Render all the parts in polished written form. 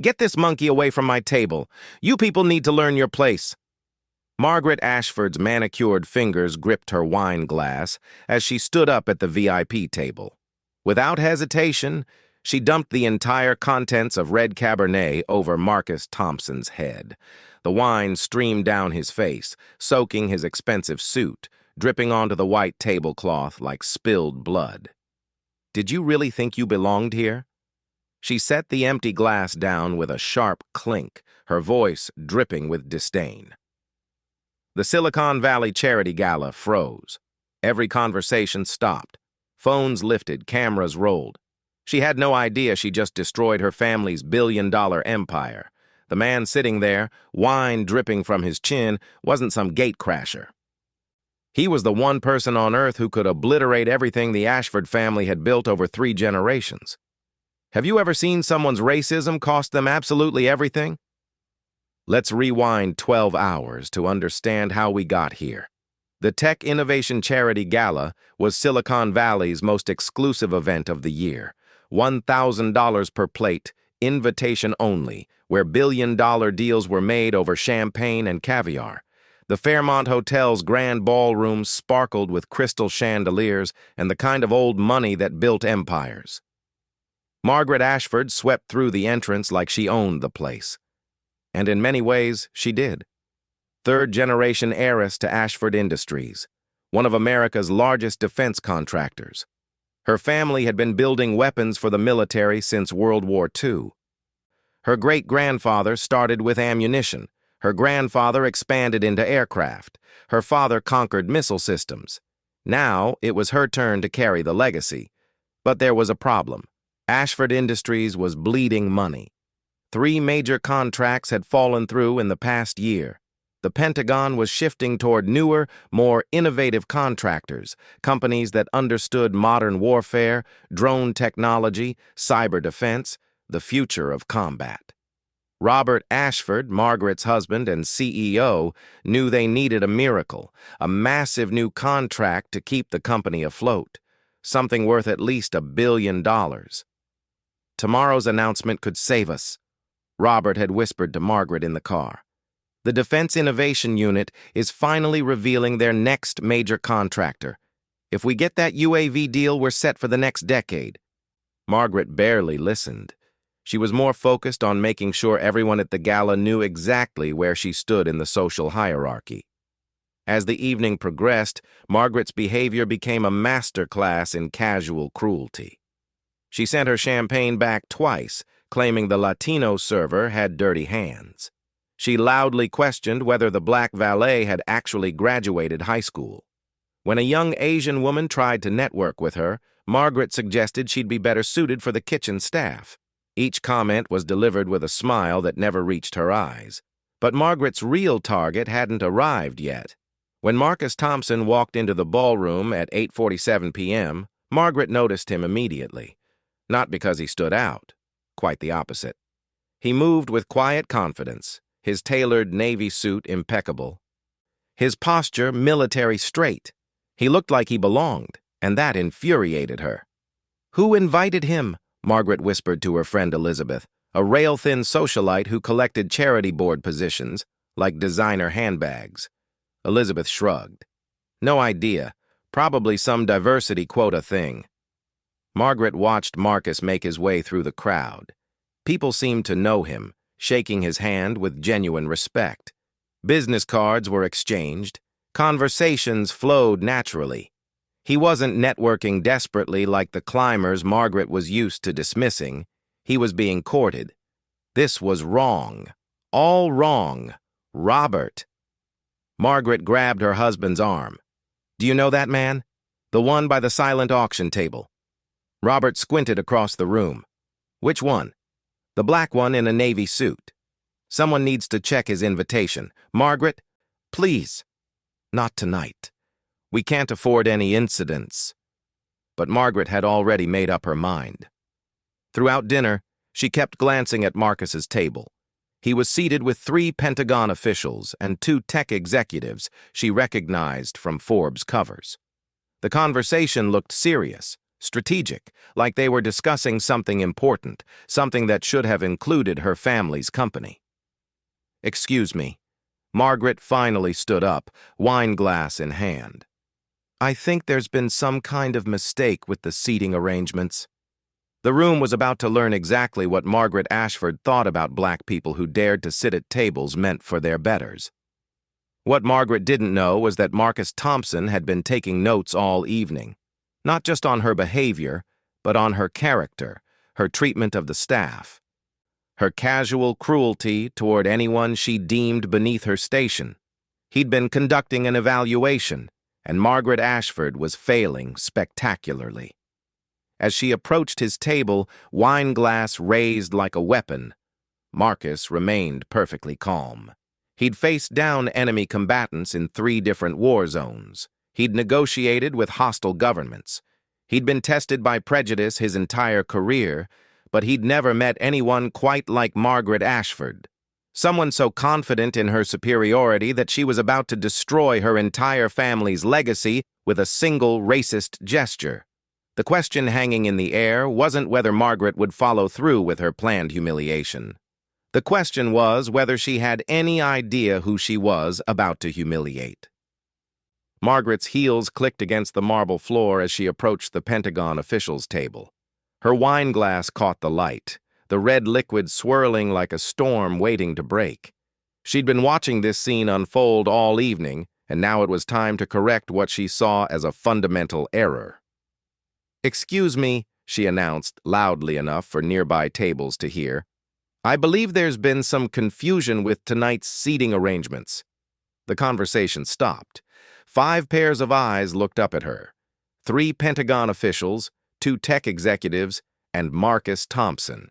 Get this monkey away from my table. You people need to learn your place. Margaret Ashford's manicured fingers gripped her wine glass as she stood up at the VIP table. Without hesitation, she dumped the entire contents of red Cabernet over Marcus Thompson's head. The wine streamed down his face, soaking his expensive suit, dripping onto the white tablecloth like spilled blood. Did you really think you belonged here? She set the empty glass down with a sharp clink, her voice dripping with disdain. The Silicon Valley Charity Gala froze. Every conversation stopped. Phones lifted, cameras rolled. She had no idea she just destroyed her family's billion-dollar empire. The man sitting there, wine dripping from his chin, wasn't some gatecrasher. He was the one person on Earth who could obliterate everything the Ashford family had built over 3 generations. Have you ever seen someone's racism cost them absolutely everything? Let's rewind 12 hours to understand how we got here. The Tech Innovation Charity Gala was Silicon Valley's most exclusive event of the year. $1,000 per plate, invitation only, where billion-dollar deals were made over champagne and caviar. The Fairmont Hotel's grand ballrooms sparkled with crystal chandeliers and the kind of old money that built empires. Margaret Ashford swept through the entrance like she owned the place. And in many ways, she did. Third-generation heiress to Ashford Industries, one of America's largest defense contractors. Her family had been building weapons for the military since World War II. Her great-grandfather started with ammunition. Her grandfather expanded into aircraft. Her father conquered missile systems. Now, it was her turn to carry the legacy. But there was a problem. Ashford Industries was bleeding money. 3 major contracts had fallen through in the past year. The Pentagon was shifting toward newer, more innovative contractors, companies that understood modern warfare, drone technology, cyber defense, the future of combat. Robert Ashford, Margaret's husband and CEO, knew they needed a miracle, a massive new contract to keep the company afloat, something worth at least $1 billion. Tomorrow's announcement could save us, Robert had whispered to Margaret in the car. The Defense Innovation Unit is finally revealing their next major contractor. If we get that UAV deal, we're set for the next decade. Margaret barely listened. She was more focused on making sure everyone at the gala knew exactly where she stood in the social hierarchy. As the evening progressed, Margaret's behavior became a masterclass in casual cruelty. She sent her champagne back twice, claiming the Latino server had dirty hands. She loudly questioned whether the black valet had actually graduated high school. When a young Asian woman tried to network with her, Margaret suggested she'd be better suited for the kitchen staff. Each comment was delivered with a smile that never reached her eyes. But Margaret's real target hadn't arrived yet. When Marcus Thompson walked into the ballroom at 8:47 p.m., Margaret noticed him immediately. Not because he stood out. Quite the opposite. He moved with quiet confidence, his tailored navy suit impeccable. His posture military straight. He looked like he belonged, and that infuriated her. "Who invited him?" Margaret whispered to her friend Elizabeth, a rail-thin socialite who collected charity board positions, like designer handbags. Elizabeth shrugged. "No idea. Probably some diversity quota thing." Margaret watched Marcus make his way through the crowd. People seemed to know him, shaking his hand with genuine respect. Business cards were exchanged. Conversations flowed naturally. He wasn't networking desperately like the climbers Margaret was used to dismissing. He was being courted. This was wrong. All wrong. Robert. Margaret grabbed her husband's arm. "Do you know that man? The one by the silent auction table." Robert squinted across the room. "Which one?" "The black one in a navy suit. Someone needs to check his invitation. Margaret, please." "Not tonight. We can't afford any incidents." But Margaret had already made up her mind. Throughout dinner, she kept glancing at Marcus's table. He was seated with 3 Pentagon officials and 2 tech executives she recognized from Forbes covers. The conversation looked serious, strategic, like they were discussing something important, something that should have included her family's company. "Excuse me." Margaret finally stood up, wine glass in hand. "I think there's been some kind of mistake with the seating arrangements." The room was about to learn exactly what Margaret Ashford thought about black people who dared to sit at tables meant for their betters. What Margaret didn't know was that Marcus Thompson had been taking notes all evening, not just on her behavior, but on her character, her treatment of the staff, her casual cruelty toward anyone she deemed beneath her station. He'd been conducting an evaluation, and Margaret Ashford was failing spectacularly. As she approached his table, wine glass raised like a weapon, Marcus remained perfectly calm. He'd faced down enemy combatants in 3 different war zones. He'd negotiated with hostile governments. He'd been tested by prejudice his entire career, but he'd never met anyone quite like Margaret Ashford. Someone so confident in her superiority that she was about to destroy her entire family's legacy with a single racist gesture. The question hanging in the air wasn't whether Margaret would follow through with her planned humiliation. The question was whether she had any idea who she was about to humiliate. Margaret's heels clicked against the marble floor as she approached the Pentagon officials' table. Her wine glass caught the light, the red liquid swirling like a storm waiting to break. She'd been watching this scene unfold all evening, and now it was time to correct what she saw as a fundamental error. "Excuse me," she announced loudly enough for nearby tables to hear. "I believe there's been some confusion with tonight's seating arrangements." The conversation stopped. 5 pairs of eyes looked up at her. 3 Pentagon officials, 2 tech executives, and Marcus Thompson.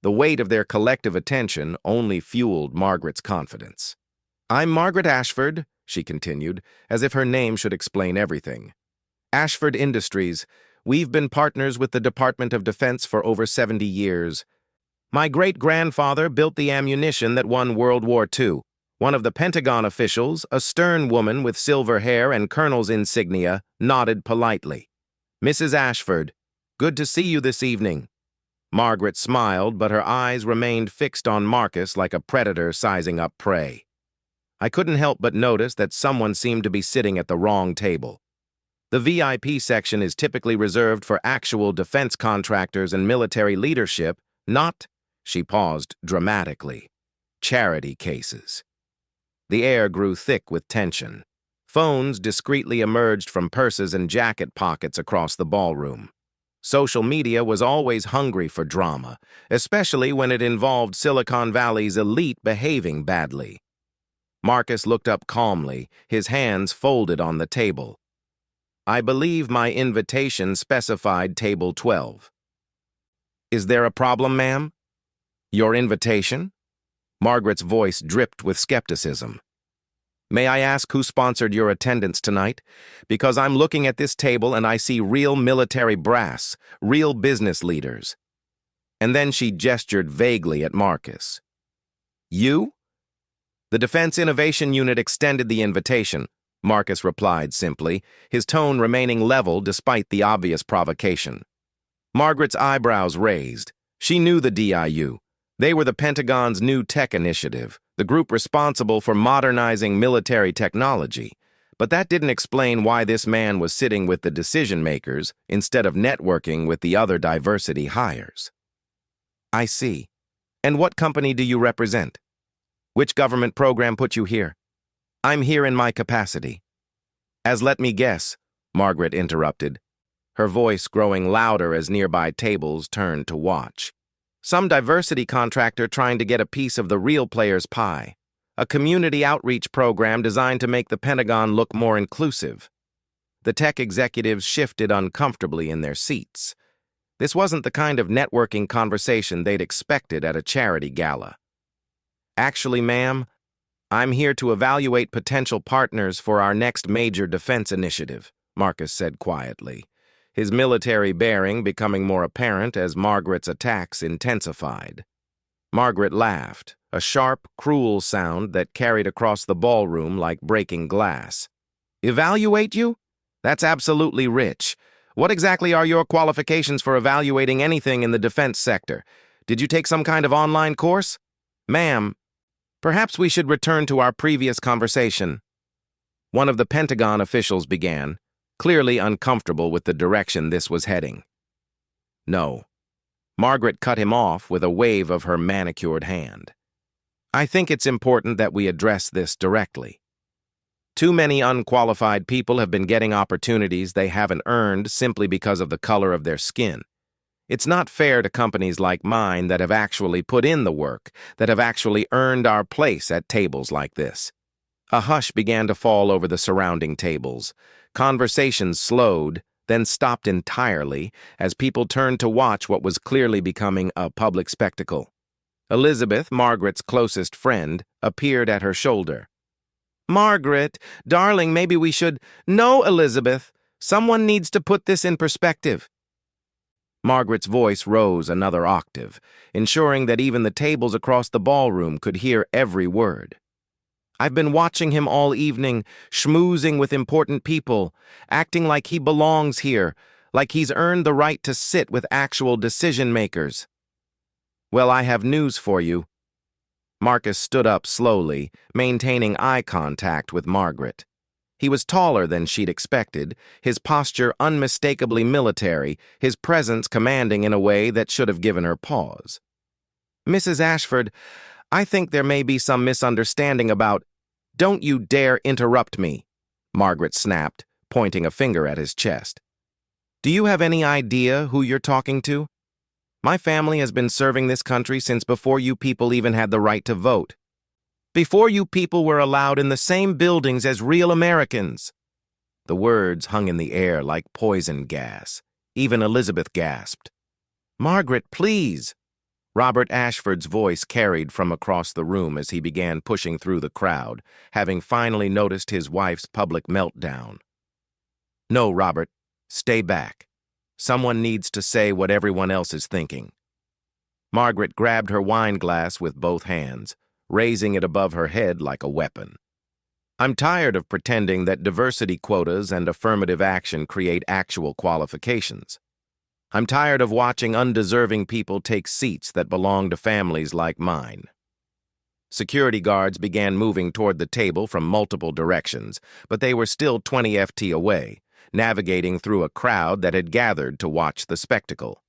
The weight of their collective attention only fueled Margaret's confidence. "I'm Margaret Ashford," she continued, as if her name should explain everything. "Ashford Industries. We've been partners with the Department of Defense for over 70 years. My great-grandfather built the ammunition that won World War II. One of the Pentagon officials, a stern woman with silver hair and colonel's insignia, nodded politely. "Mrs. Ashford, good to see you this evening." Margaret smiled, but her eyes remained fixed on Marcus like a predator sizing up prey. "I couldn't help but notice that someone seemed to be sitting at the wrong table. The VIP section is typically reserved for actual defense contractors and military leadership, not," she paused dramatically, "charity cases." The air grew thick with tension. Phones discreetly emerged from purses and jacket pockets across the ballroom. Social media was always hungry for drama, especially when it involved Silicon Valley's elite behaving badly. Marcus looked up calmly, his hands folded on the table. "I believe my invitation specified table 12. "Is there a problem, ma'am?" "Your invitation?" Margaret's voice dripped with skepticism. "May I ask who sponsored your attendance tonight? Because I'm looking at this table and I see real military brass, real business leaders." And then she gestured vaguely at Marcus. "You?" "The Defense Innovation Unit extended the invitation," Marcus replied simply, his tone remaining level despite the obvious provocation. Margaret's eyebrows raised. She knew the DIU. They were the Pentagon's new tech initiative, the group responsible for modernizing military technology. But that didn't explain why this man was sitting with the decision-makers instead of networking with the other diversity hires. "I see. And what company do you represent? Which government program put you here?" "I'm here in my capacity." "As let me guess," Margaret interrupted, her voice growing louder as nearby tables turned to watch. "Some diversity contractor trying to get a piece of the real player's pie. A community outreach program designed to make the Pentagon look more inclusive." The tech executives shifted uncomfortably in their seats. This wasn't the kind of networking conversation they'd expected at a charity gala. "Actually, ma'am, I'm here to evaluate potential partners for our next major defense initiative," Marcus said quietly, his military bearing becoming more apparent as Margaret's attacks intensified. Margaret laughed, a sharp, cruel sound that carried across the ballroom like breaking glass. "Evaluate you? That's absolutely rich. What exactly are your qualifications for evaluating anything in the defense sector? Did you take some kind of online course? Ma'am, perhaps we should return to our previous conversation. One of the Pentagon officials began, clearly uncomfortable with the direction this was heading. No. Margaret cut him off with a wave of her manicured hand. I think it's important that we address this directly. Too many unqualified people have been getting opportunities they haven't earned simply because of the color of their skin. It's not fair to companies like mine that have actually put in the work, that have actually earned our place at tables like this. A hush began to fall over the surrounding tables. Conversations slowed, then stopped entirely as people turned to watch what was clearly becoming a public spectacle. Elizabeth, Margaret's closest friend, appeared at her shoulder. Margaret, darling, maybe we should— No, Elizabeth, someone needs to put this in perspective. Margaret's voice rose another octave, ensuring that even the tables across the ballroom could hear every word. I've been watching him all evening, schmoozing with important people, acting like he belongs here, like he's earned the right to sit with actual decision-makers. Well, I have news for you. Marcus stood up slowly, maintaining eye contact with Margaret. He was taller than she'd expected, his posture unmistakably military, his presence commanding in a way that should have given her pause. Mrs. Ashford, I think there may be some misunderstanding about— Don't you dare interrupt me, Margaret snapped, pointing a finger at his chest. Do you have any idea who you're talking to? My family has been serving this country since before you people even had the right to vote. Before you people were allowed in the same buildings as real Americans. The words hung in the air like poison gas. Even Elizabeth gasped. Margaret, please. Robert Ashford's voice carried from across the room as he began pushing through the crowd, having finally noticed his wife's public meltdown. No, Robert, stay back. Someone needs to say what everyone else is thinking. Margaret grabbed her wine glass with both hands, raising it above her head like a weapon. I'm tired of pretending that diversity quotas and affirmative action create actual qualifications. I'm tired of watching undeserving people take seats that belong to families like mine. Security guards began moving toward the table from multiple directions, but they were still 20 ft away, navigating through a crowd that had gathered to watch the spectacle.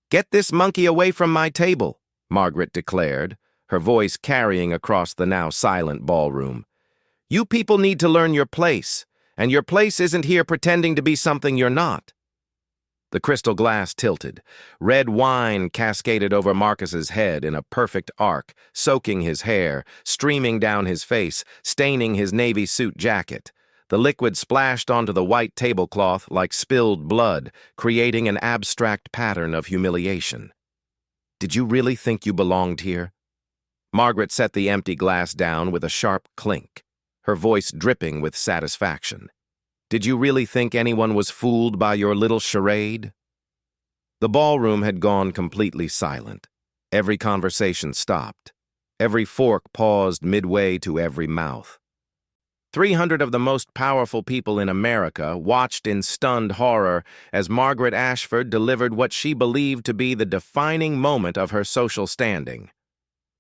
Get this monkey away from my table, Margaret declared, her voice carrying across the now silent ballroom. You people need to learn your place, and your place isn't here pretending to be something you're not. The crystal glass tilted. Red wine cascaded over Marcus's head in a perfect arc, soaking his hair, streaming down his face, staining his navy suit jacket. The liquid splashed onto the white tablecloth like spilled blood, creating an abstract pattern of humiliation. Did you really think you belonged here? Margaret set the empty glass down with a sharp clink, her voice dripping with satisfaction. Did you really think anyone was fooled by your little charade? The ballroom had gone completely silent. Every conversation stopped. Every fork paused midway to every mouth. 300 of the most powerful people in America watched in stunned horror as Margaret Ashford delivered what she believed to be the defining moment of her social standing.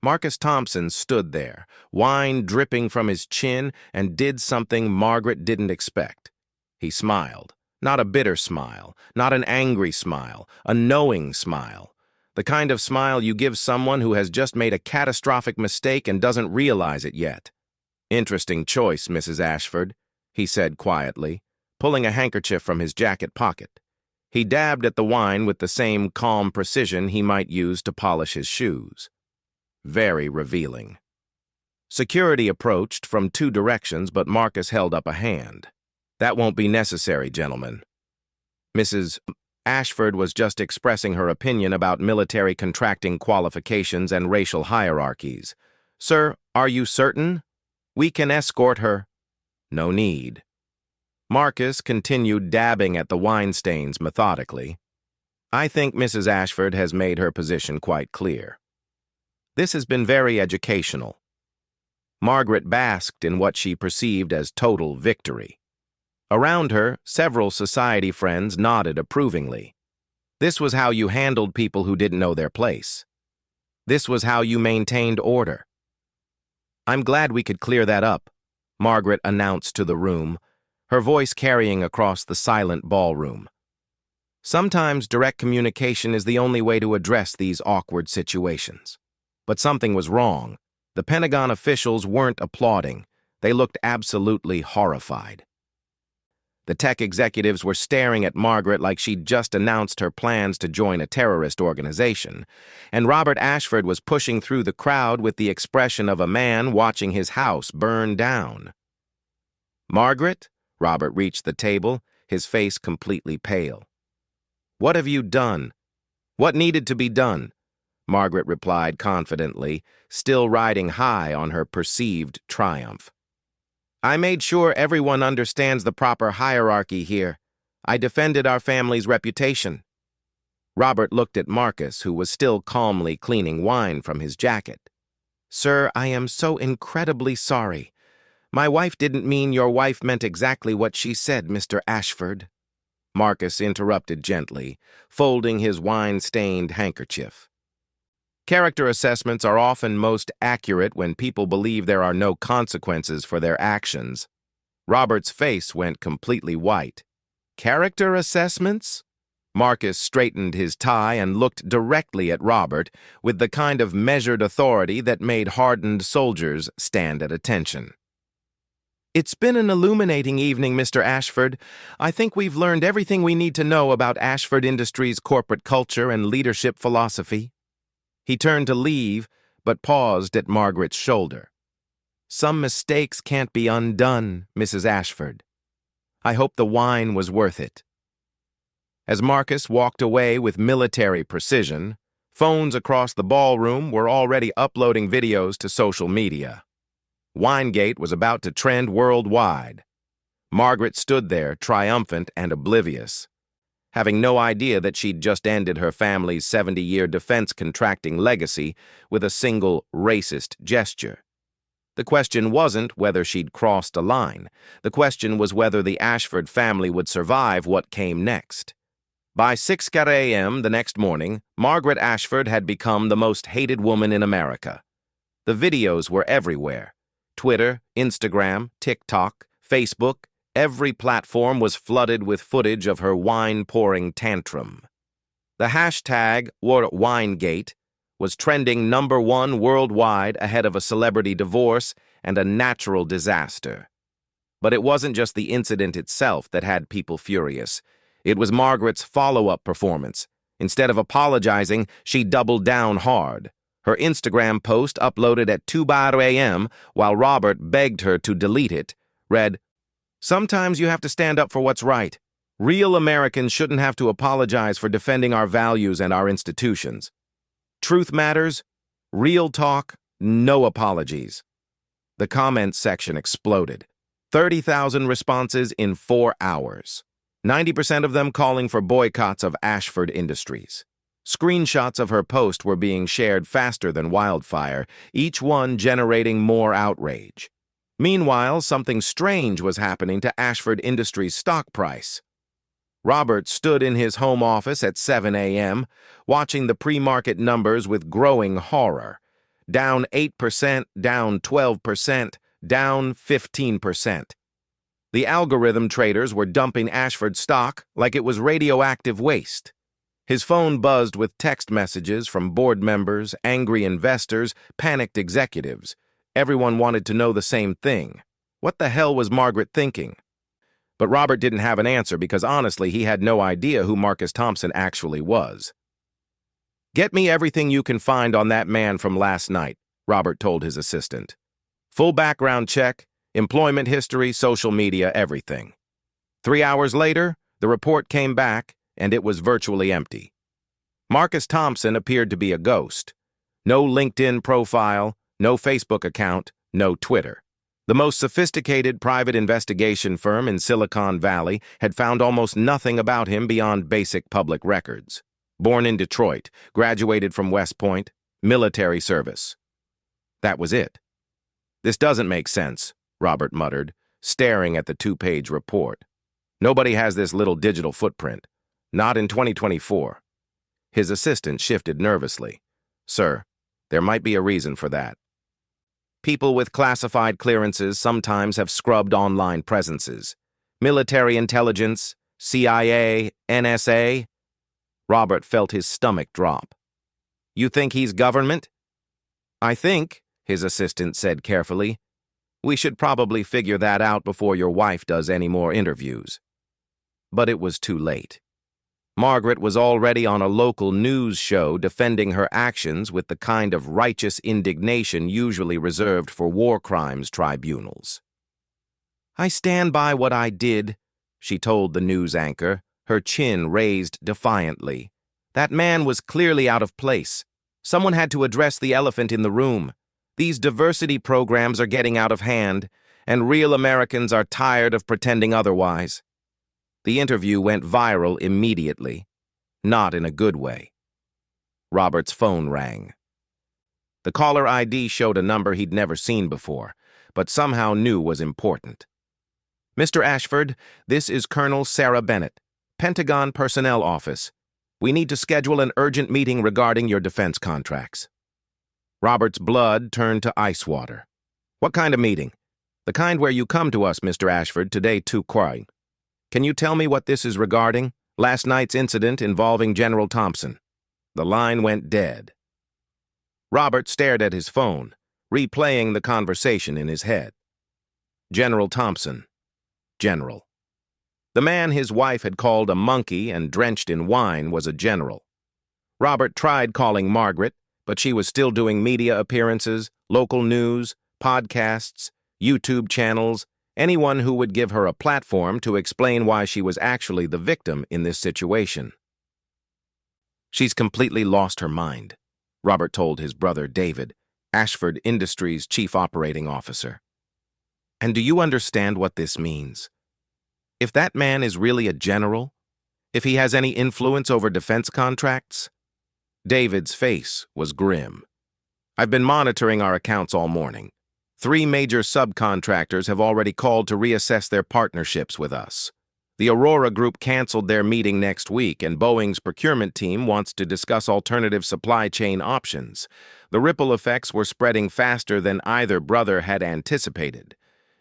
Marcus Thompson stood there, wine dripping from his chin, and did something Margaret didn't expect. He smiled. Not a bitter smile, not an angry smile, a knowing smile. The kind of smile you give someone who has just made a catastrophic mistake and doesn't realize it yet. Interesting choice, Mrs. Ashford, he said quietly, pulling a handkerchief from his jacket pocket. He dabbed at the wine with the same calm precision he might use to polish his shoes. Very revealing. Security approached from two directions, but Marcus held up a hand. That won't be necessary, gentlemen. Mrs. Ashford was just expressing her opinion about military contracting qualifications and racial hierarchies. Sir, are you certain? We can escort her. No need. Marcus continued dabbing at the wine stains methodically. I think Mrs. Ashford has made her position quite clear. This has been very educational. Margaret basked in what she perceived as total victory. Around her, several society friends nodded approvingly. This was how you handled people who didn't know their place. This was how you maintained order. "I'm glad we could clear that up," Margaret announced to the room, her voice carrying across the silent ballroom. Sometimes direct communication is the only way to address these awkward situations. But something was wrong. The Pentagon officials weren't applauding. They looked absolutely horrified. The tech executives were staring at Margaret like she'd just announced her plans to join a terrorist organization, and Robert Ashford was pushing through the crowd with the expression of a man watching his house burn down. "Margaret?" Robert reached the table, his face completely pale. "What have you done? What needed to be done?" Margaret replied confidently, still riding high on her perceived triumph. "I made sure everyone understands the proper hierarchy here. I defended our family's reputation." Robert looked at Marcus, who was still calmly cleaning wine from his jacket. "Sir, I am so incredibly sorry. My wife didn't mean your wife meant exactly what she said, Mr. Ashford." Marcus interrupted gently, folding his wine-stained handkerchief. Character assessments are often most accurate when people believe there are no consequences for their actions. Robert's face went completely white. "Character assessments?" Marcus straightened his tie and looked directly at Robert with the kind of measured authority that made hardened soldiers stand at attention. "It's been an illuminating evening, Mr. Ashford. I think we've learned everything we need to know about Ashford Industries' corporate culture and leadership philosophy." He turned to leave, but paused at Margaret's shoulder. "Some mistakes can't be undone, Mrs. Ashford. I hope the wine was worth it." As Marcus walked away with military precision, phones across the ballroom were already uploading videos to social media. Winegate was about to trend worldwide. Margaret stood there, triumphant and oblivious, having no idea that she'd just ended her family's 70-year defense contracting legacy with a single racist gesture. The question wasn't whether she'd crossed a line. The question was whether the Ashford family would survive what came next. By 6 a.m. the next morning, Margaret Ashford had become the most hated woman in America. The videos were everywhere. Twitter, Instagram, TikTok, Facebook, every platform was flooded with footage of her wine-pouring tantrum. The hashtag #WineGate was trending #1 worldwide ahead of a celebrity divorce and a natural disaster. But it wasn't just the incident itself that had people furious. It was Margaret's follow-up performance. Instead of apologizing, she doubled down hard. Her Instagram post, uploaded at 2 a.m. while Robert begged her to delete it, read, "Sometimes you have to stand up for what's right. Real Americans shouldn't have to apologize for defending our values and our institutions. Truth matters, real talk, no apologies." The comments section exploded. 30,000 responses in 4 hours. 90% of them calling for boycotts of Ashford Industries. Screenshots of her post were being shared faster than wildfire, each one generating more outrage. Meanwhile, something strange was happening to Ashford Industries' stock price. Robert stood in his home office at 7 a.m., watching the pre-market numbers with growing horror. Down 8%, down 12%, down 15%. The algorithm traders were dumping Ashford stock like it was radioactive waste. His phone buzzed with text messages from board members, angry investors, panicked executives. Everyone wanted to know the same thing. What the hell was Margaret thinking? But Robert didn't have an answer because honestly he had no idea who Marcus Thompson actually was. "Get me everything you can find on that man from last night," Robert told his assistant. "Full background check, employment history, social media, everything." 3 hours later, the report came back, and it was virtually empty. Marcus Thompson appeared to be a ghost. No LinkedIn profile, no Facebook account, no Twitter. The most sophisticated private investigation firm in Silicon Valley had found almost nothing about him beyond basic public records. Born in Detroit, graduated from West Point, military service. That was it. "This doesn't make sense," Robert muttered, staring at the 2-page report. Nobody has this little digital footprint. Not in 2024. His assistant shifted nervously. Sir, there might be a reason for that. People with classified clearances sometimes have scrubbed online presences. Military intelligence, CIA, NSA. Robert felt his stomach drop. You think he's government? I think, his assistant said carefully, we should probably figure that out before your wife does any more interviews. But it was too late. Margaret was already on a local news show defending her actions with the kind of righteous indignation usually reserved for war crimes tribunals. I stand by what I did, she told the news anchor, her chin raised defiantly. That man was clearly out of place. Someone had to address the elephant in the room. These diversity programs are getting out of hand, and real Americans are tired of pretending otherwise. The interview went viral immediately, not in a good way. Robert's phone rang. The caller ID showed a number he'd never seen before, but somehow knew was important. Mr. Ashford, this is Colonel Sarah Bennett, Pentagon Personnel Office. We need to schedule an urgent meeting regarding your defense contracts. Robert's blood turned to ice water. What kind of meeting? The kind where you come to us, Mr. Ashford, today too quiet. Can you tell me what this is regarding? Last night's incident involving General Thompson. The line went dead. Robert stared at his phone, replaying the conversation in his head. General Thompson. General. The man his wife had called a monkey and drenched in wine was a general. Robert tried calling Margaret, but she was still doing media appearances, local news, podcasts, YouTube channels, anyone who would give her a platform to explain why she was actually the victim in this situation. She's completely lost her mind, Robert told his brother David, Ashford Industries' chief operating officer. And do you understand what this means? If that man is really a general, if he has any influence over defense contracts? David's face was grim. I've been monitoring our accounts all morning. 3 major subcontractors have already called to reassess their partnerships with us. The Aurora Group canceled their meeting next week, and Boeing's procurement team wants to discuss alternative supply chain options. The ripple effects were spreading faster than either brother had anticipated.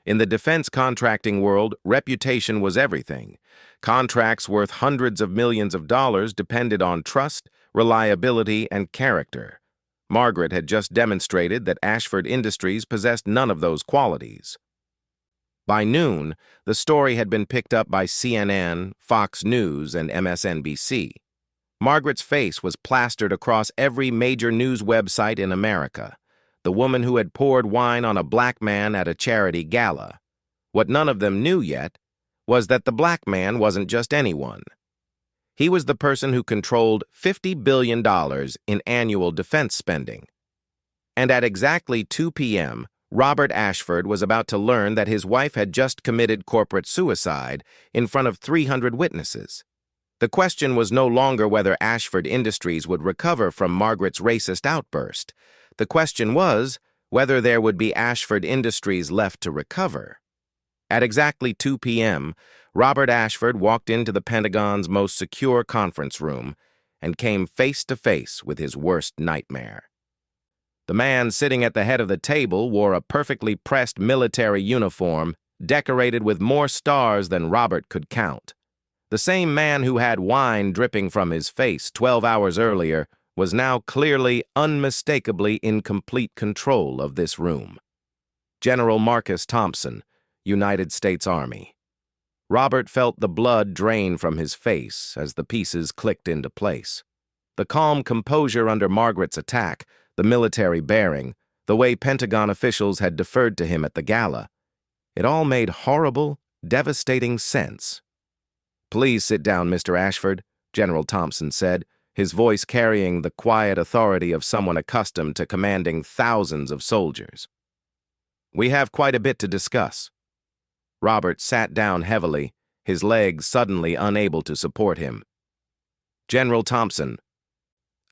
In the defense contracting world, reputation was everything. Contracts worth hundreds of millions of dollars depended on trust, reliability, and character. Margaret had just demonstrated that Ashford Industries possessed none of those qualities. By noon, the story had been picked up by CNN, Fox News, and MSNBC. Margaret's face was plastered across every major news website in America. The woman who had poured wine on a black man at a charity gala. What none of them knew yet was that the black man wasn't just anyone. He was the person who controlled $50 billion in annual defense spending. And at exactly 2 p.m., Robert Ashford was about to learn that his wife had just committed corporate suicide in front of 300 witnesses. The question was no longer whether Ashford Industries would recover from Margaret's racist outburst. The question was whether there would be Ashford Industries left to recover. At exactly 2 p.m., Robert Ashford walked into the Pentagon's most secure conference room and came face to face with his worst nightmare. The man sitting at the head of the table wore a perfectly pressed military uniform decorated with more stars than Robert could count. The same man who had wine dripping from his face 12 hours earlier was now clearly, unmistakably in complete control of this room. General Marcus Thompson, United States Army. Robert felt the blood drain from his face as the pieces clicked into place. The calm composure under Margaret's attack, the military bearing, the way Pentagon officials had deferred to him at the gala, it all made horrible, devastating sense. Please sit down, Mr. Ashford, General Thompson said, his voice carrying the quiet authority of someone accustomed to commanding thousands of soldiers. We have quite a bit to discuss. Robert sat down heavily, his legs suddenly unable to support him. General Thompson,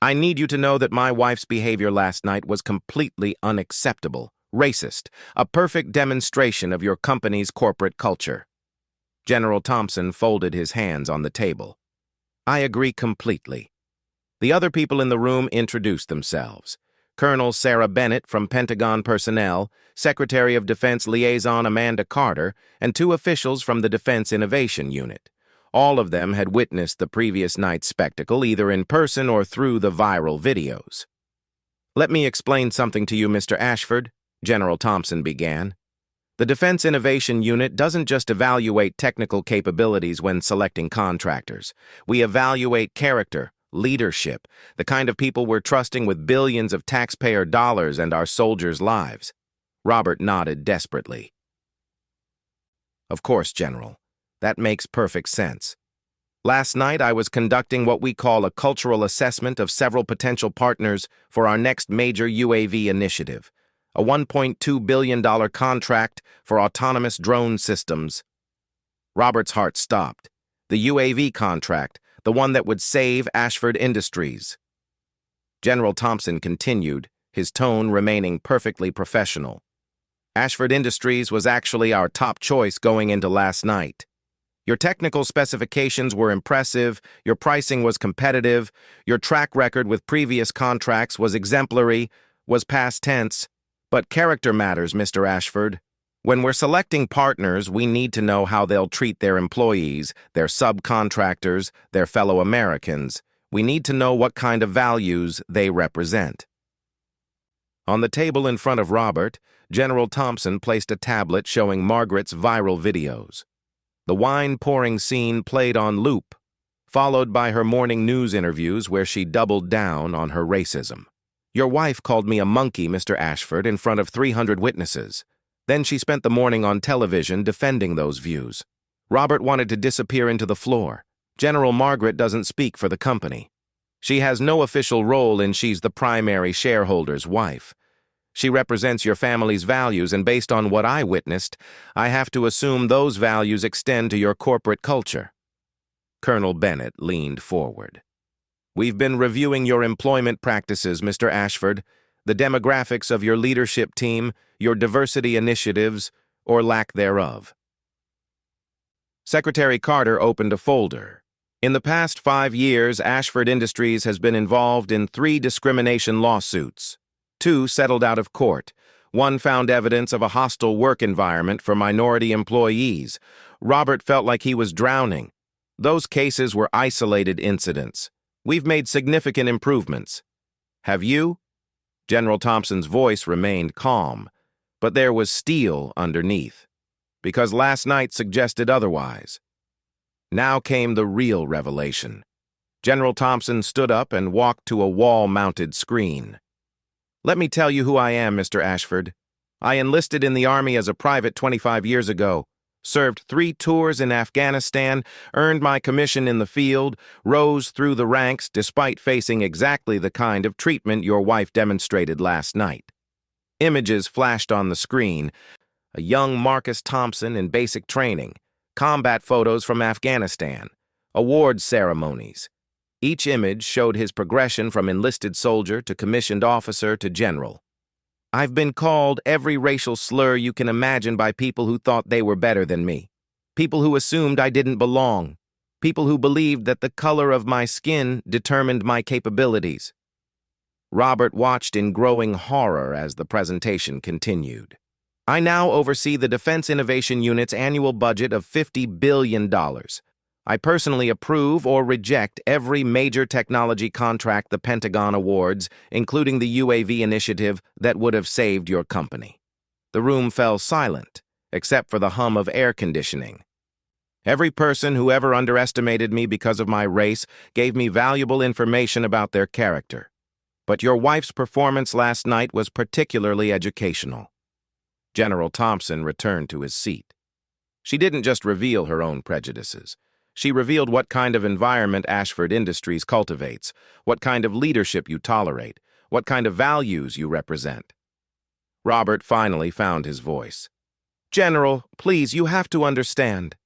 I need you to know that my wife's behavior last night was completely unacceptable, racist, a perfect demonstration of your company's corporate culture. General Thompson folded his hands on the table. I agree completely. The other people in the room introduced themselves. Colonel Sarah Bennett from Pentagon Personnel, Secretary of Defense Liaison Amanda Carter, and 2 officials from the Defense Innovation Unit. All of them had witnessed the previous night's spectacle either in person or through the viral videos. Let me explain something to you, Mr. Ashford, General Thompson began. The Defense Innovation Unit doesn't just evaluate technical capabilities when selecting contractors. We evaluate character, leadership, the kind of people we're trusting with billions of taxpayer dollars and our soldiers' lives. Robert nodded desperately. Of course, General. That makes perfect sense. Last night, I was conducting what we call a cultural assessment of several potential partners for our next major UAV initiative, a $1.2 billion contract for autonomous drone systems. Robert's heart stopped. The UAV contract, the one that would save Ashford Industries. General Thompson continued, his tone remaining perfectly professional. Ashford Industries was actually our top choice going into last night. Your technical specifications were impressive, your pricing was competitive, your track record with previous contracts was exemplary, was past tense, but character matters, Mr. Ashford. When we're selecting partners, we need to know how they'll treat their employees, their subcontractors, their fellow Americans. We need to know what kind of values they represent. On the table in front of Robert, General Thompson placed a tablet showing Margaret's viral videos. The wine-pouring scene played on loop, followed by her morning news interviews where she doubled down on her racism. Your wife called me a monkey, Mr. Ashford, in front of 300 witnesses. Then she spent the morning on television defending those views. Robert wanted to disappear into the floor. General Margaret doesn't speak for the company. She has no official role and she's the primary shareholder's wife. She represents your family's values, and based on what I witnessed, I have to assume those values extend to your corporate culture. Colonel Bennett leaned forward. We've been reviewing your employment practices, Mr. Ashford, the demographics of your leadership team, your diversity initiatives, or lack thereof. Secretary Carter opened a folder. In the past 5 years, Ashford Industries has been involved in 3 discrimination lawsuits. 2 settled out of court. 1 found evidence of a hostile work environment for minority employees. Robert felt like he was drowning. Those cases were isolated incidents. We've made significant improvements. Have you? General Thompson's voice remained calm, but there was steel underneath, because last night suggested otherwise. Now came the real revelation. General Thompson stood up and walked to a wall-mounted screen. Let me tell you who I am, Mr. Ashford. I enlisted in the Army as a private 25 years ago, served 3 tours in Afghanistan, earned my commission in the field, rose through the ranks despite facing exactly the kind of treatment your wife demonstrated last night. Images flashed on the screen, a young Marcus Thompson in basic training, combat photos from Afghanistan, awards ceremonies. Each image showed his progression from enlisted soldier to commissioned officer to general. I've been called every racial slur you can imagine by people who thought they were better than me. People who assumed I didn't belong. People who believed that the color of my skin determined my capabilities. Robert watched in growing horror as the presentation continued. I now oversee the Defense Innovation Unit's annual budget of $50 billion. I personally approve or reject every major technology contract the Pentagon awards, including the UAV initiative that would have saved your company. The room fell silent, except for the hum of air conditioning. Every person who ever underestimated me because of my race gave me valuable information about their character. But your wife's performance last night was particularly educational. General Thompson returned to his seat. She didn't just reveal her own prejudices. She revealed what kind of environment Ashford Industries cultivates, what kind of leadership you tolerate, what kind of values you represent. Robert finally found his voice. General, please, you have to understand.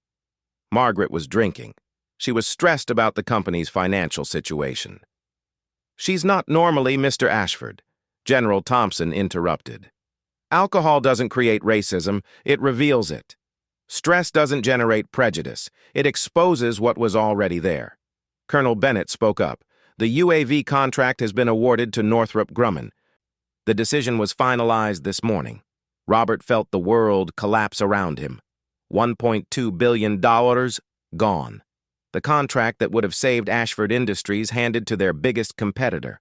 Margaret was drinking. She was stressed about the company's financial situation. She's not normally Mr. Ashford. General Thompson interrupted. Alcohol doesn't create racism, it reveals it. Stress doesn't generate prejudice. It exposes what was already there. Colonel Bennett spoke up. The UAV contract has been awarded to Northrop Grumman. The decision was finalized this morning. Robert felt the world collapse around him. $1.2 billion gone. The contract that would have saved Ashford Industries handed to their biggest competitor.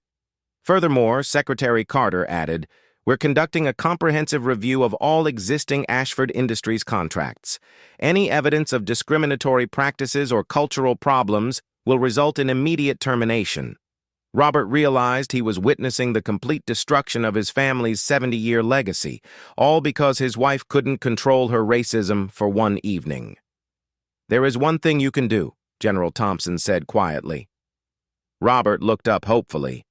Furthermore, Secretary Carter added, "We're conducting a comprehensive review of all existing Ashford Industries contracts. Any evidence of discriminatory practices or cultural problems will result in immediate termination." Robert realized he was witnessing the complete destruction of his family's 70-year legacy, all because his wife couldn't control her racism for one evening. "There is one thing you can do," General Thompson said quietly. Robert looked up hopefully.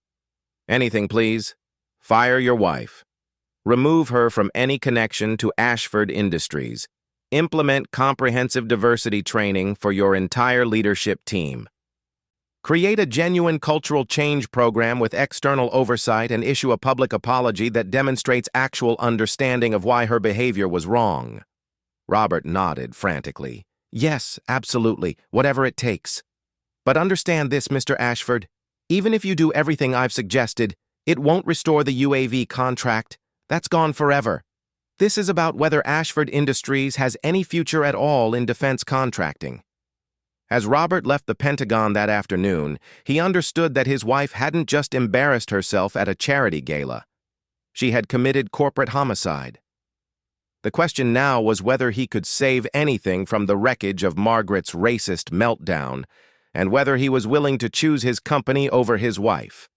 "Anything, please. Fire your wife. Remove her from any connection to Ashford Industries. Implement comprehensive diversity training for your entire leadership team. Create a genuine cultural change program with external oversight and issue a public apology that demonstrates actual understanding of why her behavior was wrong." Robert nodded frantically. "Yes, absolutely, whatever it takes. But understand this, Mr. Ashford. Even if you do everything I've suggested, it won't restore the UAV contract. That's gone forever. This is about whether Ashford Industries has any future at all in defense contracting." As Robert left the Pentagon that afternoon, he understood that his wife hadn't just embarrassed herself at a charity gala. She had committed corporate homicide. The question now was whether he could save anything from the wreckage of Margaret's racist meltdown, and whether he was willing to choose his company over his wife.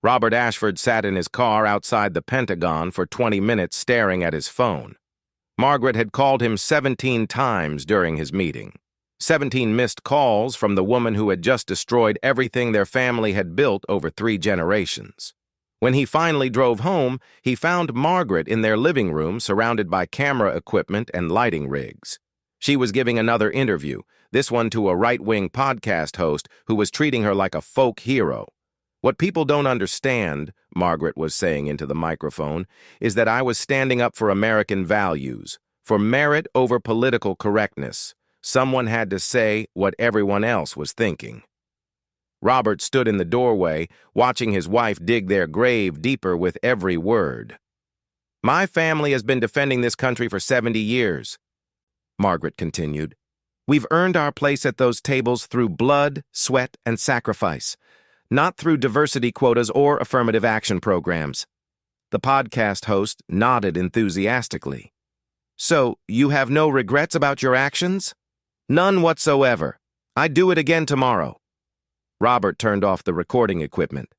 Robert Ashford sat in his car outside the Pentagon for 20 minutes staring at his phone. Margaret had called him 17 times during his meeting. 17 missed calls from the woman who had just destroyed everything their family had built over 3 generations. When he finally drove home, he found Margaret in their living room surrounded by camera equipment and lighting rigs. She was giving another interview, this one to a right-wing podcast host who was treating her like a folk hero. "What people don't understand," Margaret was saying into the microphone, "is that I was standing up for American values, for merit over political correctness. Someone had to say what everyone else was thinking." Robert stood in the doorway, watching his wife dig their grave deeper with every word. "My family has been defending this country for 70 years, Margaret continued. "We've earned our place at those tables through blood, sweat, and sacrifice, not through diversity quotas or affirmative action programs." The podcast host nodded enthusiastically. "So, you have no regrets about your actions?" "None whatsoever. I'd do it again tomorrow." Robert turned off the recording equipment.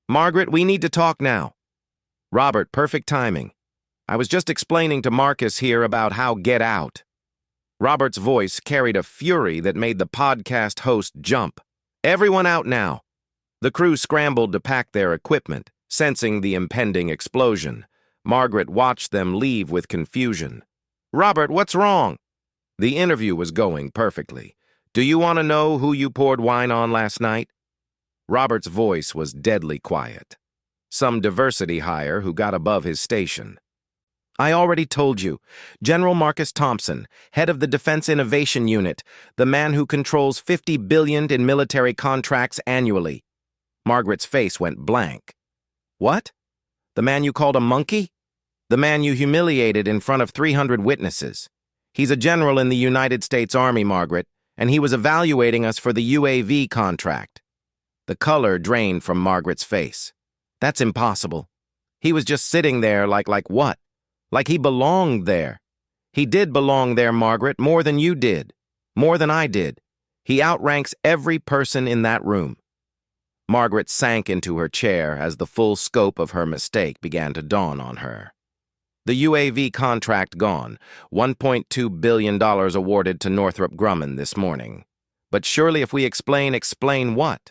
"Margaret, we need to talk now." "Robert, perfect timing. I was just explaining to Marcus here about how get out." Robert's voice carried a fury that made the podcast host jump. "Everyone out now." The crew scrambled to pack their equipment, sensing the impending explosion. Margaret watched them leave with confusion. "Robert, what's wrong?" The interview was going perfectly. "Do you want to know who you poured wine on last night?" Robert's voice was deadly quiet. Some diversity hire who got above his station. "I already told you. General Marcus Thompson, head of the Defense Innovation Unit, the man who controls $50 billion in military contracts annually." Margaret's face went blank. "What? The man you called a monkey? The man you humiliated in front of 300 witnesses. He's a general in the United States Army, Margaret, and he was evaluating us for the UAV contract." The color drained from Margaret's face. "That's impossible. He was just sitting there like what? Like he belonged there." "He did belong there, Margaret, more than you did. More than I did. He outranks every person in that room." Margaret sank into her chair as the full scope of her mistake began to dawn on her. The UAV contract gone, $1.2 billion awarded to Northrop Grumman this morning. But surely if we explain what?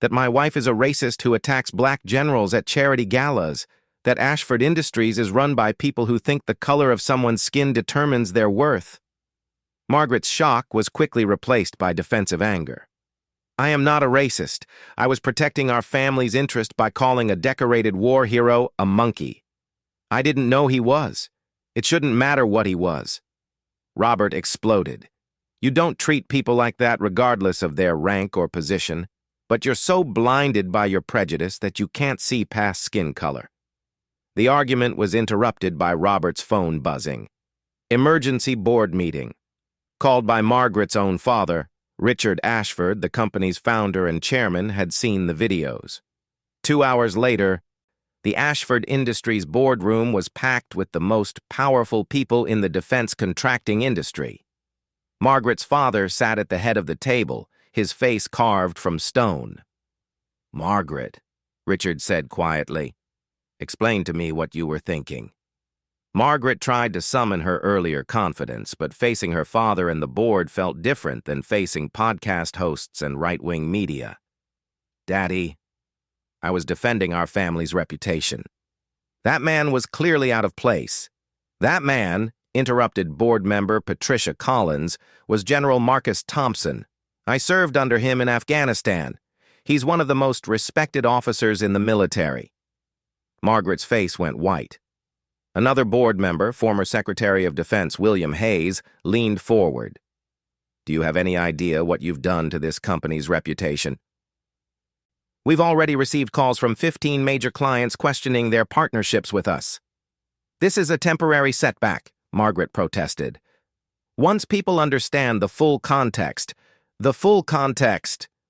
That my wife is a racist who attacks black generals at charity galas, that Ashford Industries is run by people who think the color of someone's skin determines their worth. Margaret's shock was quickly replaced by defensive anger. "I am not a racist. I was protecting our family's interest by calling a decorated war hero a monkey. I didn't know he was. It shouldn't matter what he was. Robert exploded. You don't treat people like that regardless of their rank or position, but you're so blinded by your prejudice that you can't see past skin color. The argument was interrupted by Robert's phone buzzing. Emergency board meeting. Called by Margaret's own father, Richard Ashford, the company's founder and chairman, had seen the videos. 2 hours later, the Ashford Industries boardroom was packed with the most powerful people in the defense contracting industry. Margaret's father sat at the head of the table, his face carved from stone. "Margaret," Richard said quietly, "explain to me what you were thinking." Margaret tried to summon her earlier confidence, but facing her father and the board felt different than facing podcast hosts and right-wing media. "Daddy, I was defending our family's reputation." That man was clearly out of place. That man, interrupted board member Patricia Collins, was General Marcus Thompson. I served under him in Afghanistan. He's one of the most respected officers in the military. Margaret's face went white. Another board member, former Secretary of Defense William Hayes, leaned forward. "Do you have any idea what you've done to this company's reputation?" "We've already received calls from 15 major clients questioning their partnerships with us." "This is a temporary setback," Margaret protested. "Once people understand the full context,"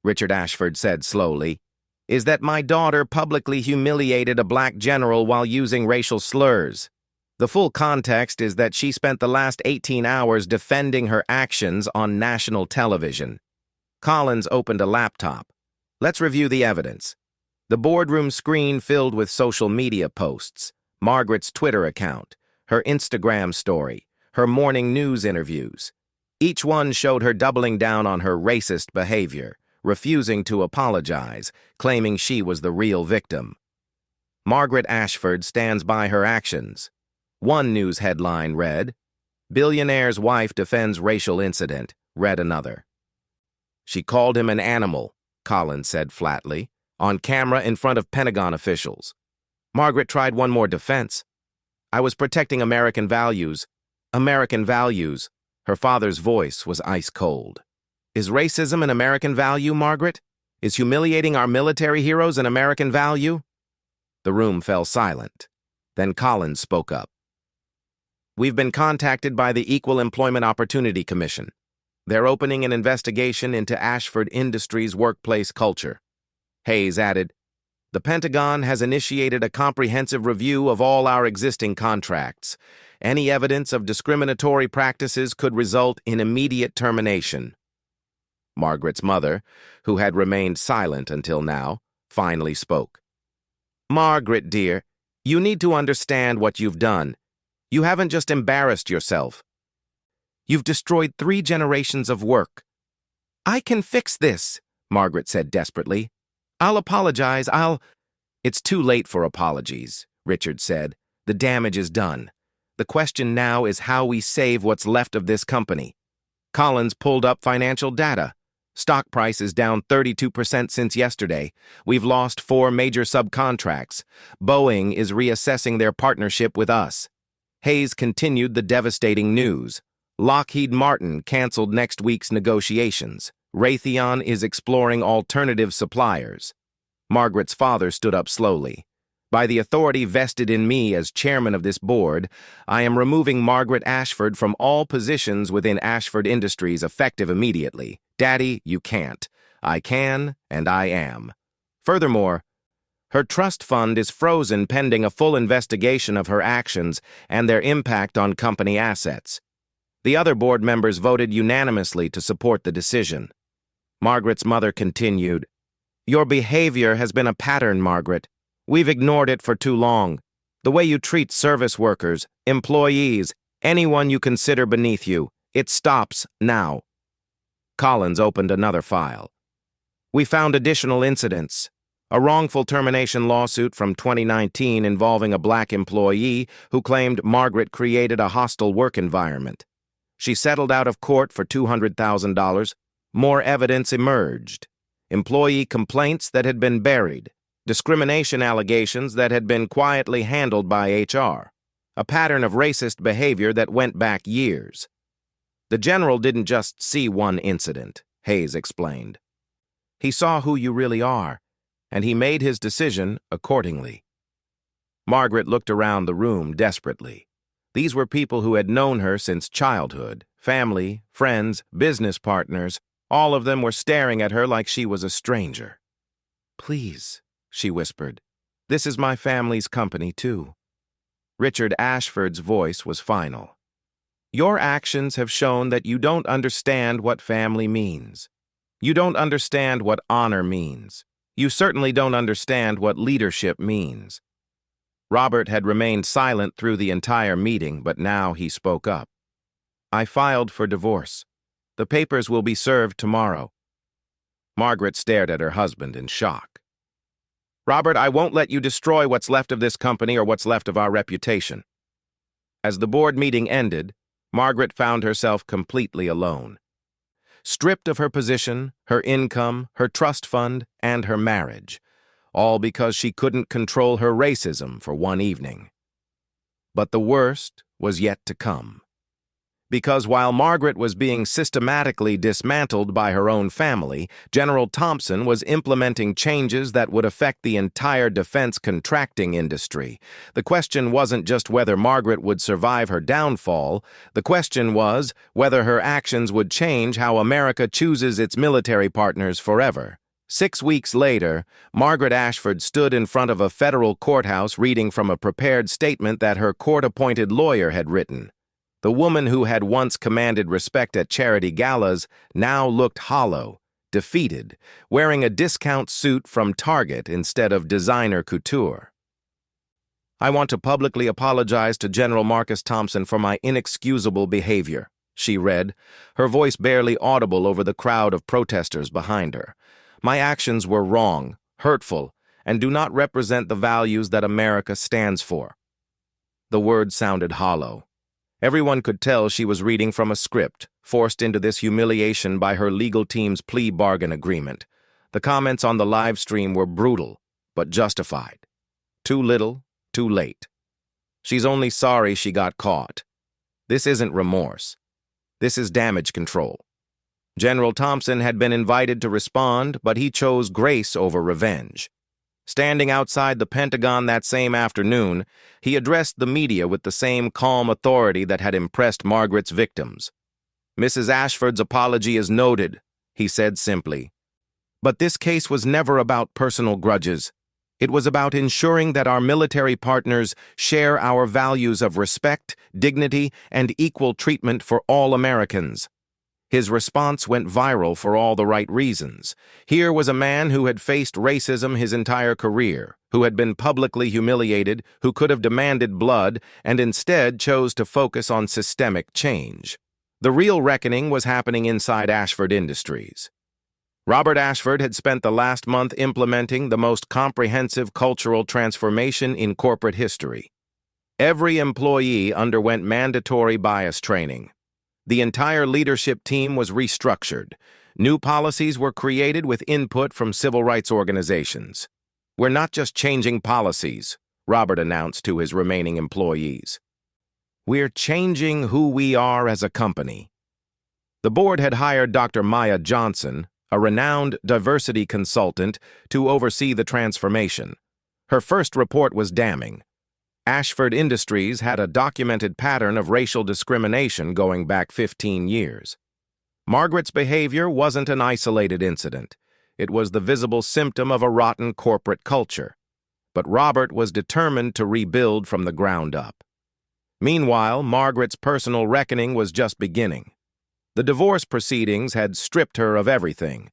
Richard Ashford said slowly, "is that my daughter publicly humiliated a black general while using racial slurs. The full context is that she spent the last 18 hours defending her actions on national television." Collins opened a laptop. "Let's review the evidence." The boardroom screen filled with social media posts, Margaret's Twitter account, her Instagram story, her morning news interviews. Each one showed her doubling down on her racist behavior, refusing to apologize, claiming she was the real victim. Margaret Ashford stands by her actions. One news headline read, "Billionaire's wife defends racial incident," read another. "She called him an animal," Collins said flatly, on camera in front of Pentagon officials. Margaret tried one more defense. "I was protecting American values." American values. Her father's voice was ice cold. "Is racism an American value, Margaret? Is humiliating our military heroes an American value?" The room fell silent. Then Collins spoke up. "We've been contacted by the Equal Employment Opportunity Commission. They're opening an investigation into Ashford Industries' workplace culture." Hayes added, "The Pentagon has initiated a comprehensive review of all our existing contracts. Any evidence of discriminatory practices could result in immediate termination." Margaret's mother, who had remained silent until now, finally spoke. "Margaret, dear, you need to understand what you've done. You haven't just embarrassed yourself. You've destroyed 3 generations of work." "I can fix this," Margaret said desperately. "I'll apologize, It's too late for apologies," Richard said. "The damage is done. The question now is how we save what's left of this company." Collins pulled up financial data. Stock price is down 32% since yesterday. We've lost 4 major subcontracts. Boeing is reassessing their partnership with us. Hayes continued the devastating news. Lockheed Martin canceled next week's negotiations. Raytheon is exploring alternative suppliers. Margaret's father stood up slowly. "By the authority vested in me as chairman of this board, I am removing Margaret Ashford from all positions within Ashford Industries effective immediately. Daddy, you can't. I can, and I am. Furthermore, her trust fund is frozen pending a full investigation of her actions and their impact on company assets." The other board members voted unanimously to support the decision. Margaret's mother continued, "Your behavior has been a pattern, Margaret. We've ignored it for too long. The way you treat service workers, employees, anyone you consider beneath you, it stops now." Collins opened another file. "We found additional incidents. A wrongful termination lawsuit from 2019 involving a black employee who claimed Margaret created a hostile work environment. She settled out of court for $200,000. More evidence emerged. Employee complaints that had been buried. Discrimination allegations that had been quietly handled by HR. A pattern of racist behavior that went back years." The general didn't just see one incident, Hayes explained. He saw who you really are, and he made his decision accordingly. Margaret looked around the room desperately. These were people who had known her since childhood, family, friends, business partners. All of them were staring at her like she was a stranger. "Please," she whispered, "this is my family's company, too." Richard Ashford's voice was final. "Your actions have shown that you don't understand what family means. You don't understand what honor means. You certainly don't understand what leadership means." Robert had remained silent through the entire meeting, but now he spoke up. "I filed for divorce. The papers will be served tomorrow." Margaret stared at her husband in shock. "Robert, I won't let you destroy what's left of this company or what's left of our reputation." As the board meeting ended, Margaret found herself completely alone. Stripped of her position, her income, her trust fund, and her marriage, all because she couldn't control her racism for one evening. But the worst was yet to come. Because while Margaret was being systematically dismantled by her own family, General Thompson was implementing changes that would affect the entire defense contracting industry. The question wasn't just whether Margaret would survive her downfall. The question was whether her actions would change how America chooses its military partners forever. 6 weeks later, Margaret Ashford stood in front of a federal courthouse reading from a prepared statement that her court-appointed lawyer had written. The woman who had once commanded respect at charity galas now looked hollow, defeated, wearing a discount suit from Target instead of designer couture. "I want to publicly apologize to General Marcus Thompson for my inexcusable behavior," she read, her voice barely audible over the crowd of protesters behind her. "My actions were wrong, hurtful, and do not represent the values that America stands for." The words sounded hollow. Everyone could tell she was reading from a script, forced into this humiliation by her legal team's plea bargain agreement. The comments on the live stream were brutal, but justified. Too little, too late. She's only sorry she got caught. This isn't remorse. This is damage control. General Thompson had been invited to respond, but he chose grace over revenge. Standing outside the Pentagon that same afternoon, he addressed the media with the same calm authority that had impressed Margaret's victims. "Mrs. Ashford's apology is noted," he said simply. "But this case was never about personal grudges. It was about ensuring that our military partners share our values of respect, dignity, and equal treatment for all Americans." His response went viral for all the right reasons. Here was a man who had faced racism his entire career, who had been publicly humiliated, who could have demanded blood, and instead chose to focus on systemic change. The real reckoning was happening inside Ashford Industries. Robert Ashford had spent the last month implementing the most comprehensive cultural transformation in corporate history. Every employee underwent mandatory bias training. The entire leadership team was restructured. New policies were created with input from civil rights organizations. "We're not just changing policies," Robert announced to his remaining employees. "We're changing who we are as a company." The board had hired Dr. Maya Johnson, a renowned diversity consultant, to oversee the transformation. Her first report was damning. Ashford Industries had a documented pattern of racial discrimination going back 15 years. Margaret's behavior wasn't an isolated incident. It was the visible symptom of a rotten corporate culture. But Robert was determined to rebuild from the ground up. Meanwhile, Margaret's personal reckoning was just beginning. The divorce proceedings had stripped her of everything.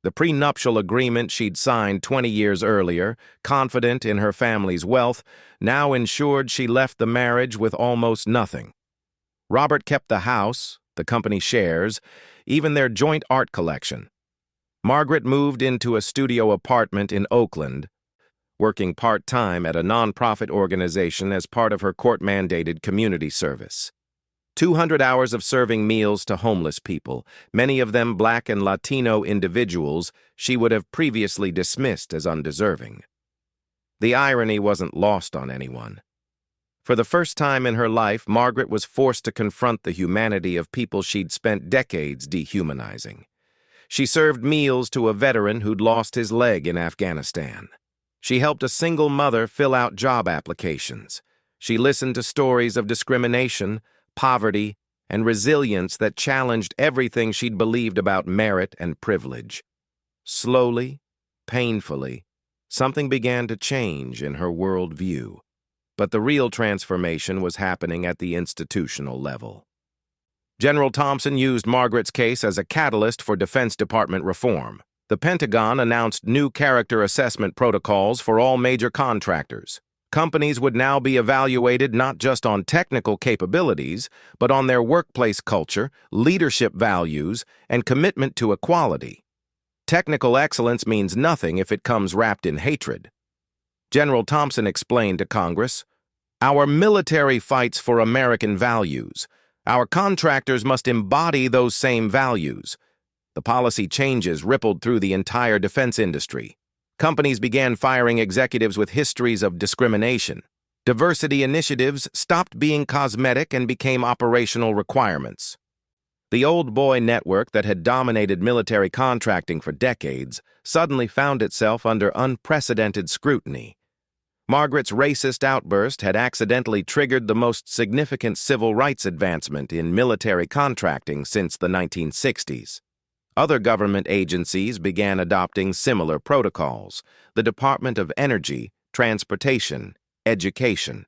The prenuptial agreement she'd signed 20 years earlier, confident in her family's wealth, now ensured she left the marriage with almost nothing. Robert kept the house, the company shares, even their joint art collection. Margaret moved into a studio apartment in Oakland, working part-time at a nonprofit organization as part of her court-mandated community service. 200 hours of serving meals to homeless people, many of them Black and Latino individuals she would have previously dismissed as undeserving. The irony wasn't lost on anyone. For the first time in her life, Margaret was forced to confront the humanity of people she'd spent decades dehumanizing. She served meals to a veteran who'd lost his leg in Afghanistan. She helped a single mother fill out job applications. She listened to stories of discrimination, poverty, and resilience that challenged everything she'd believed about merit and privilege. Slowly, painfully, something began to change in her worldview. But the real transformation was happening at the institutional level. General Thompson used Margaret's case as a catalyst for Defense Department reform. The Pentagon announced new character assessment protocols for all major contractors. Companies would now be evaluated not just on technical capabilities, but on their workplace culture, leadership values, and commitment to equality. Technical excellence means nothing if it comes wrapped in hatred. General Thompson explained to Congress, "Our military fights for American values. Our contractors must embody those same values." The policy changes rippled through the entire defense industry. Companies began firing executives with histories of discrimination. Diversity initiatives stopped being cosmetic and became operational requirements. The old boy network that had dominated military contracting for decades suddenly found itself under unprecedented scrutiny. Margaret's racist outburst had accidentally triggered the most significant civil rights advancement in military contracting since the 1960s. Other government agencies began adopting similar protocols: the Department of Energy, Transportation, Education.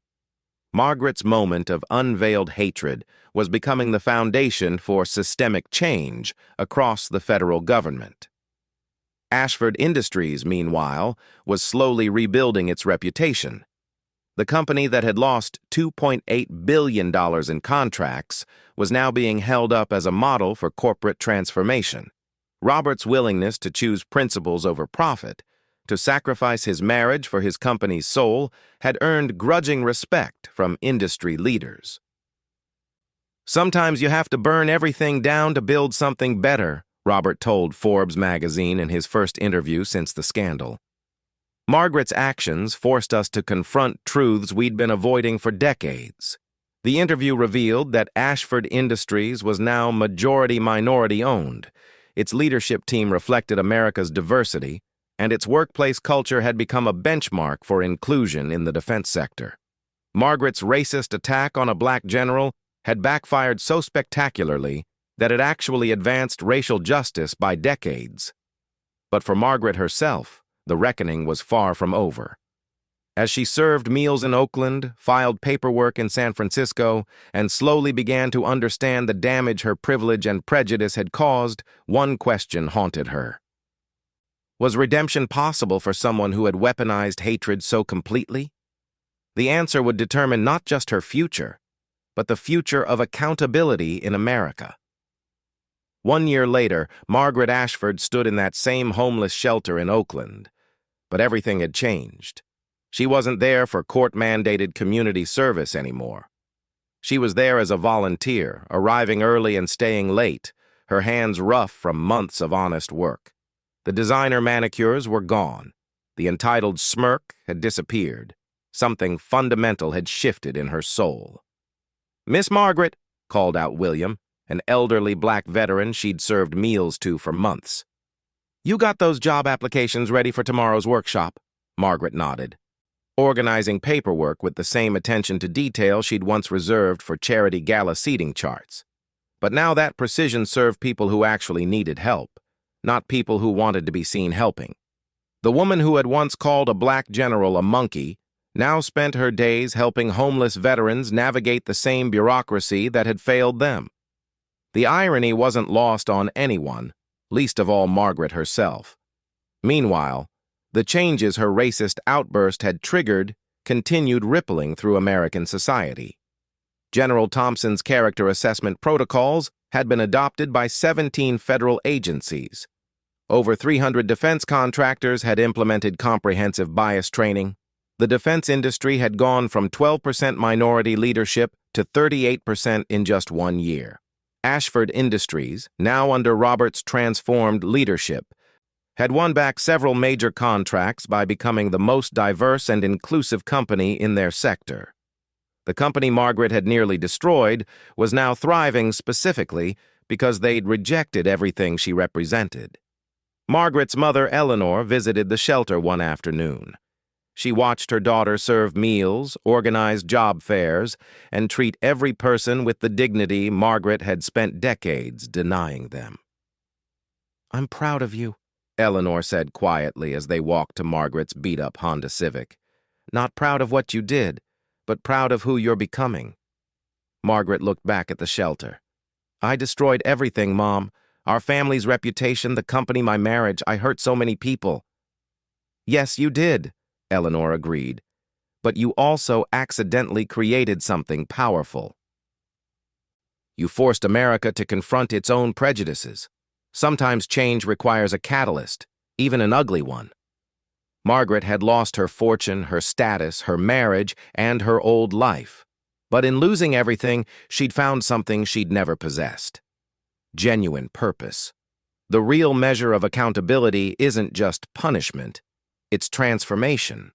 Margaret's moment of unveiled hatred was becoming the foundation for systemic change across the federal government. Ashford Industries, meanwhile, was slowly rebuilding its reputation. The company that had lost $2.8 billion in contracts was now being held up as a model for corporate transformation. Robert's willingness to choose principles over profit, to sacrifice his marriage for his company's soul, had earned grudging respect from industry leaders. "Sometimes you have to burn everything down to build something better," Robert told Forbes magazine in his first interview since the scandal. Margaret's actions forced us to confront truths we'd been avoiding for decades. The interview revealed that Ashford Industries was now majority-minority owned. Its leadership team reflected America's diversity, and its workplace culture had become a benchmark for inclusion in the defense sector. Margaret's racist attack on a black general had backfired so spectacularly that it actually advanced racial justice by decades. But for Margaret herself, the reckoning was far from over. As she served meals in Oakland, filed paperwork in San Francisco, and slowly began to understand the damage her privilege and prejudice had caused, one question haunted her. Was redemption possible for someone who had weaponized hatred so completely? The answer would determine not just her future, but the future of accountability in America. 1 year later, Margaret Ashford stood in that same homeless shelter in Oakland. But everything had changed. She wasn't there for court-mandated community service anymore. She was there as a volunteer, arriving early and staying late, her hands rough from months of honest work. The designer manicures were gone. The entitled smirk had disappeared. Something fundamental had shifted in her soul. "Miss Margaret," called out William, an elderly black veteran she'd served meals to for months. "You got those job applications ready for tomorrow's workshop?" Margaret nodded, organizing paperwork with the same attention to detail she'd once reserved for charity gala seating charts. But now that precision served people who actually needed help, not people who wanted to be seen helping. The woman who had once called a black general a monkey now spent her days helping homeless veterans navigate the same bureaucracy that had failed them. The irony wasn't lost on anyone, least of all Margaret herself. Meanwhile, the changes her racist outburst had triggered continued rippling through American society. General Thompson's character assessment protocols had been adopted by 17 federal agencies. Over 300 defense contractors had implemented comprehensive bias training. The defense industry had gone from 12% minority leadership to 38% in just 1 year. Ashford Industries, now under Robert's transformed leadership, had won back several major contracts by becoming the most diverse and inclusive company in their sector. The company Margaret had nearly destroyed was now thriving specifically because they'd rejected everything she represented. Margaret's mother, Eleanor, visited the shelter one afternoon. She watched her daughter serve meals, organize job fairs, and treat every person with the dignity Margaret had spent decades denying them. "I'm proud of you," Eleanor said quietly as they walked to Margaret's beat-up Honda Civic. "Not proud of what you did, but proud of who you're becoming." Margaret looked back at the shelter. "I destroyed everything, Mom. Our family's reputation, the company, my marriage. I hurt so many people." "Yes, you did," Eleanor agreed. "But you also accidentally created something powerful. You forced America to confront its own prejudices. Sometimes change requires a catalyst, even an ugly one." Margaret had lost her fortune, her status, her marriage, and her old life. But in losing everything, she'd found something she'd never possessed: genuine purpose. The real measure of accountability isn't just punishment, it's transformation.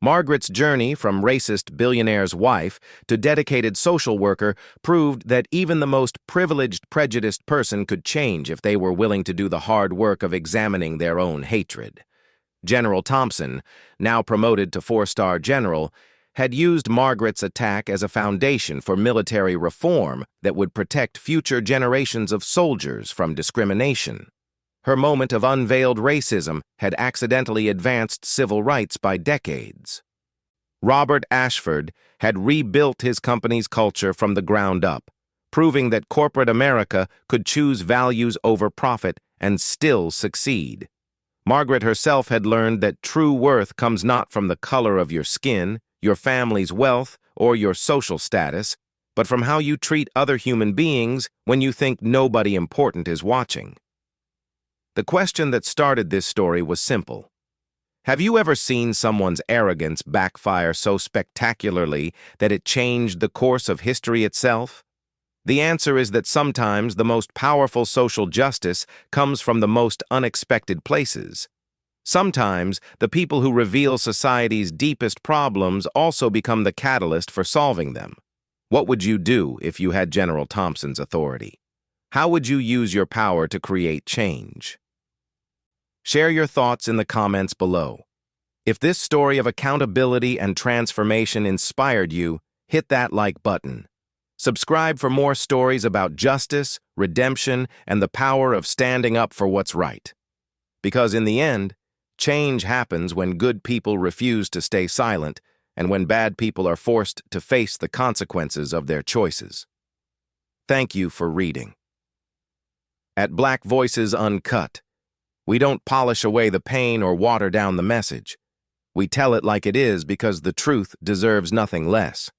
Margaret's journey from racist billionaire's wife to dedicated social worker proved that even the most privileged, prejudiced person could change if they were willing to do the hard work of examining their own hatred. General Thompson, now promoted to 4-star general, had used Margaret's attack as a foundation for military reform that would protect future generations of soldiers from discrimination. Her moment of unveiled racism had accidentally advanced civil rights by decades. Robert Ashford had rebuilt his company's culture from the ground up, proving that corporate America could choose values over profit and still succeed. Margaret herself had learned that true worth comes not from the color of your skin, your family's wealth, or your social status, but from how you treat other human beings when you think nobody important is watching. The question that started this story was simple. Have you ever seen someone's arrogance backfire so spectacularly that it changed the course of history itself? The answer is that sometimes the most powerful social justice comes from the most unexpected places. Sometimes the people who reveal society's deepest problems also become the catalyst for solving them. What would you do if you had General Thompson's authority? How would you use your power to create change? Share your thoughts in the comments below. If this story of accountability and transformation inspired you, hit that like button. Subscribe for more stories about justice, redemption, and the power of standing up for what's right. Because in the end, change happens when good people refuse to stay silent and when bad people are forced to face the consequences of their choices. Thank you for reading. At Black Voices Uncut, we don't polish away the pain or water down the message. We tell it like it is because the truth deserves nothing less.